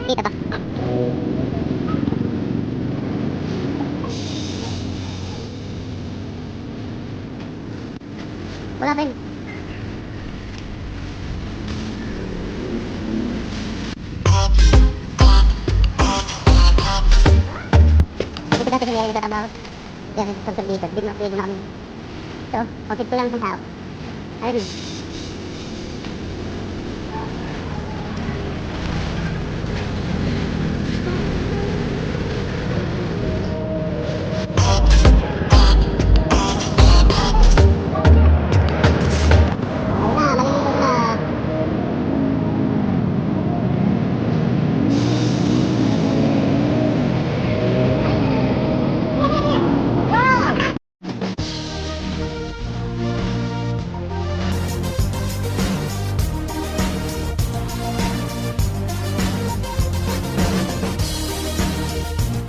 Dito to. Wala pa yun. Dito dati sa niyari nagtatrabaho. Kaya sa dito, bigla na kami. So, office ko lang isang tao. Ayun.